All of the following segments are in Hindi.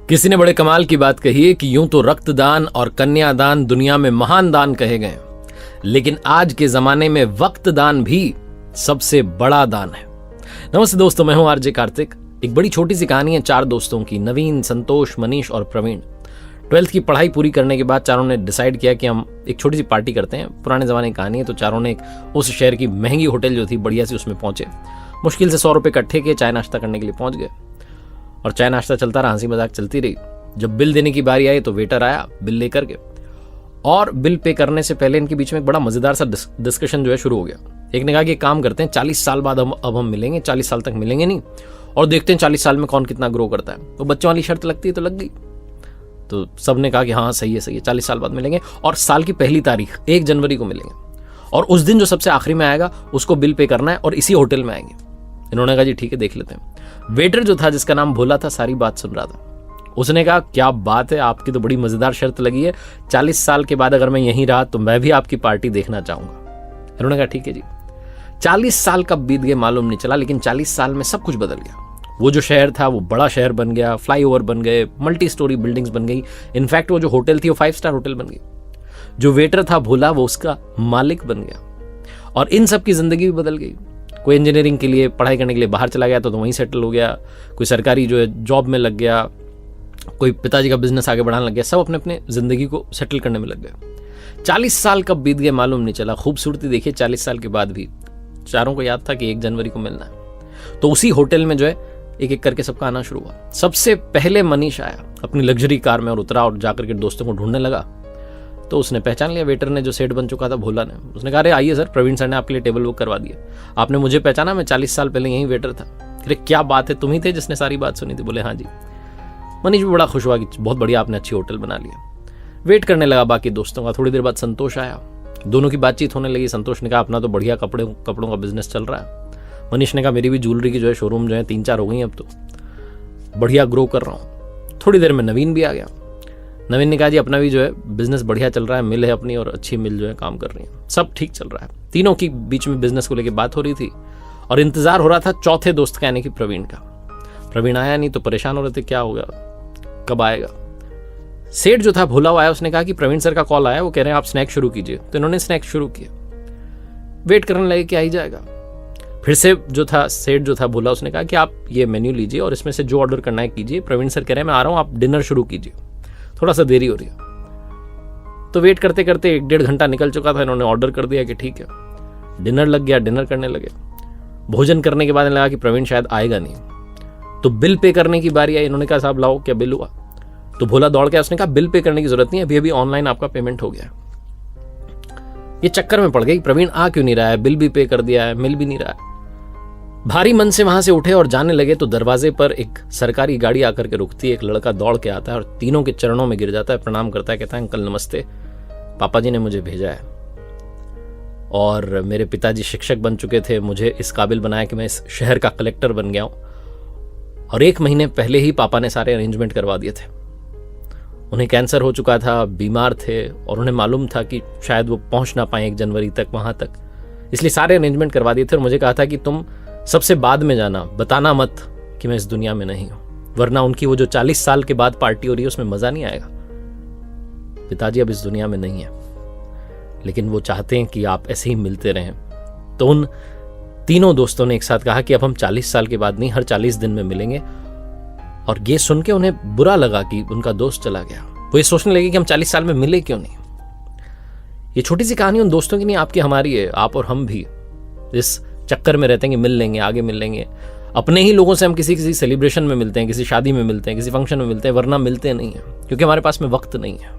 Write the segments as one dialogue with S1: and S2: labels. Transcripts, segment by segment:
S1: किसी ने बड़े कमाल की बात कही है कि यूं तो रक्तदान और कन्यादान दुनिया में महान दान कहे गए, लेकिन आज के जमाने में वक्त दान भी सबसे बड़ा दान है। नमस्ते दोस्तों, मैं हूं आरजे कार्तिक। एक बड़ी छोटी सी कहानी है चार दोस्तों की, नवीन, संतोष, मनीष और प्रवीण। 12th की पढ़ाई पूरी करने के बाद चारों ने डिसाइड किया कि हम एक छोटी सी पार्टी करते हैं। पुराने जमाने की कहानी है, तो चारों ने उस शहर की महंगी होटल जो थी बढ़िया सी, उसमें पहुंचे। मुश्किल से 100 रुपये इकट्ठे किए, चाय नाश्ता करने के लिए पहुंच गए और चाय नाश्ता चलता रहा, हंसी मजाक चलती रही। जब बिल देने की बारी आई तो वेटर आया बिल लेकर के, और बिल पे करने से पहले इनके बीच में एक बड़ा मजेदार सा डिस्कशन जो है शुरू हो गया। एक ने कहा कि एक काम करते हैं, 40 साल बाद अब हम मिलेंगे, 40 साल तक मिलेंगे नहीं, और देखते हैं 40 साल में कौन कितना ग्रो करता है। तो बच्चों वाली शर्त लगती है तो लग गई। तो सब ने कहा कि हाँ सही है, 40 साल बाद मिलेंगे और साल की पहली तारीख 1 जनवरी को मिलेंगे, और उस दिन जो सबसे आखिरी में आएगा उसको बिल पे करना है और इसी होटल में आएंगे। इन्होंने कहा जी ठीक है, देख लेते हैं। वेटर जो था, जिसका नाम भोला था, सारी बात सुन रहा था। उसने कहा क्या बात है, आपकी तो बड़ी मजेदार शर्त लगी है, 40 साल के बाद अगर मैं यहीं रहा तो मैं भी आपकी पार्टी देखना चाहूंगा। इन्होंने कहा ठीक है जी। 40 साल कब बीत गए मालूम नहीं चला, लेकिन 40 साल में सब कुछ बदल गया। वो जो शहर था वो बड़ा शहर बन गया, फ्लाईओवर बन गए, मल्टी स्टोरी बिल्डिंग्स बन गई। इनफैक्ट वो जो होटल थी वो 5 स्टार होटल बन गई। जो वेटर था भोला, वो उसका मालिक बन गया, और इन सब की जिंदगी भी बदल गई। कोई इंजीनियरिंग के लिए पढ़ाई करने के लिए बाहर चला गया तो वहीं सेटल हो गया, कोई सरकारी जो है जॉब में लग गया, कोई पिताजी का बिजनेस आगे बढ़ाने लग गया। सब अपने अपने जिंदगी को सेटल करने में लग गए। 40 साल कब बीत गए मालूम नहीं चला। खूबसूरती देखिए, 40 साल के बाद भी चारों को याद था कि 1 जनवरी को मिलना है। तो उसी होटल में जो है एक एक करके सबका आना शुरू हुआ। सबसे पहले मनीष आया अपनी लग्जरी कार में और उतरा और जाकर के दोस्तों को ढूंढने लगा। तो उसने पहचान लिया वेटर ने, जो सेठ बन चुका था भोला ने। उसने कहा अरे आइए सर, प्रवीण सर ने आपके लिए टेबल बुक करवा दिया। आपने मुझे पहचाना, मैं 40 साल पहले यहीं वेटर था। अरे क्या बात है, तुम ही थे जिसने सारी बात सुनी थी? बोले हाँ जी। मनीष भी बड़ा खुश हुआ कि बहुत बढ़िया, आपने अच्छी होटल बना लिया। वेट करने लगा बाकी दोस्तों का। थोड़ी देर बाद संतोष आया, दोनों की बातचीत होने लगी। संतोष ने कहा अपना तो बढ़िया कपड़ों का बिजनेस चल रहा है। मनीष ने कहा मेरी भी ज्वेलरी की जो है शोरूम जो है 3-4 हो गई, अब तो बढ़िया ग्रो कर रहा हूँ। थोड़ी देर में नवीन भी आ गया। नवीन ने कहा जी अपना भी जो है बिजनेस बढ़िया चल रहा है, मिल है अपनी और अच्छी मिल जो है काम कर रही है, सब ठीक चल रहा है। तीनों की बीच में बिजनेस को लेकर बात हो रही थी और इंतजार हो रहा था चौथे दोस्त का, यानी कि प्रवीण का। प्रवीण आया नहीं तो परेशान हो रहे थे, क्या होगा, कब आएगा। सेठ जो था भोला आया, उसने कहा कि प्रवीण सर का कॉल आया, वो कह रहे हैं आप स्नैक्स शुरू कीजिए। तो इन्होंने स्नैक्स शुरू किया। वेट करने लगे कि आ ही जाएगा। फिर से जो था सेठ जो था भोला, उसने कहा कि आप ये मेन्यू लीजिए और इसमें से जो ऑर्डर करना है कीजिए। प्रवीण सर कह रहे हैं मैं आ रहा हूं, आप डिनर शुरू कीजिए, थोड़ा सा देरी हो रही है। तो वेट करते करते 1-1.5 घंटा निकल चुका था। इन्होंने ऑर्डर कर दिया कि ठीक है। डिनर लग गया, डिनर करने लगे। भोजन करने के बाद लगा कि प्रवीण शायद आएगा नहीं, तो बिल पे करने की बारी आई। इन्होंने कहा साहब लाओ, क्या बिल हुआ? तो भोला दौड़ के उसने कहा बिल पे करने की जरूरत नहीं, अभी ऑनलाइन आपका पेमेंट हो गया। ये चक्कर में पड़ गई, प्रवीण आ क्यों नहीं रहा है, बिल भी पे कर दिया है, मिल भी नहीं रहा है। भारी मन से वहां से उठे और जाने लगे तो दरवाजे पर एक सरकारी गाड़ी आकर के रुकती है। एक लड़का दौड़ के आता है और तीनों के चरणों में गिर जाता है, प्रणाम करता है, कहता है अंकल नमस्ते, पापा जी ने मुझे भेजा है और मेरे पिताजी शिक्षक बन चुके थे, मुझे इस काबिल बनाया कि मैं इस शहर का कलेक्टर बन गया हूं। और 1 महीने पहले ही पापा ने सारे अरेंजमेंट करवा दिए थे। उन्हें कैंसर हो चुका था, बीमार थे और उन्हें मालूम था कि शायद वो पहुंच ना पाए 1 जनवरी तक वहां तक, इसलिए सारे अरेंजमेंट करवा दिए थे। और मुझे कहा था कि तुम सबसे बाद में जाना, बताना मत कि मैं इस दुनिया में नहीं हूं, वरना उनकी वो जो 40 साल के बाद पार्टी हो रही है उसमें मजा नहीं आएगा। पिताजी अब इस दुनिया में नहीं है, लेकिन वो चाहते हैं कि आप ऐसे ही मिलते रहें। तो उन तीनों दोस्तों ने एक साथ कहा कि अब हम 40 साल के बाद नहीं, हर 40 दिन में मिलेंगे। और ये सुन के उन्हें बुरा लगा कि उनका दोस्त चला गया। वो ये सोचने लगे कि हम 40 साल में मिले क्यों नहीं। ये छोटी सी कहानी उन दोस्तों की नहीं, आपकी हमारी है। आप और हम भी इस चक्कर में रहते हैं कि मिल लेंगे, आगे मिल लेंगे। अपने ही लोगों से हम किसी सेलिब्रेशन में मिलते हैं, किसी शादी में मिलते हैं, किसी फंक्शन में मिलते हैं, वरना मिलते नहीं है क्योंकि हमारे पास में वक्त नहीं है।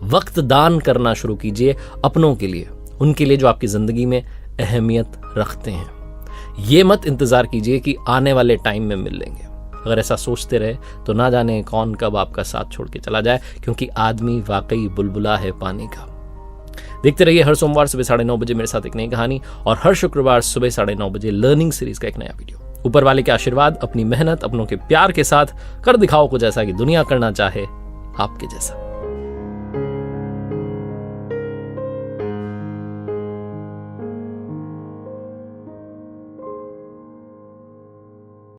S1: वक्त दान करना शुरू कीजिए अपनों के लिए, उनके लिए जो आपकी जिंदगी में अहमियत रखते हैं। ये मत इंतजार कीजिए कि आने वाले टाइम में मिल लेंगे। अगर ऐसा सोचते रहे तो ना जाने कौन कब आपका साथ छोड़ के चला जाए, क्योंकि आदमी वाकई बुलबुला है पानी का। देखते रहिए हर सोमवार सुबह 9:30 बजे मेरे साथ एक नई कहानी, और हर शुक्रवार सुबह 9:30 बजे लर्निंग सीरीज का एक नया वीडियो। ऊपर वाले के आशीर्वाद, अपनी मेहनत, अपनों के प्यार के साथ कर दिखाओ कुछ ऐसा कि दुनिया करना चाहे आपके जैसा।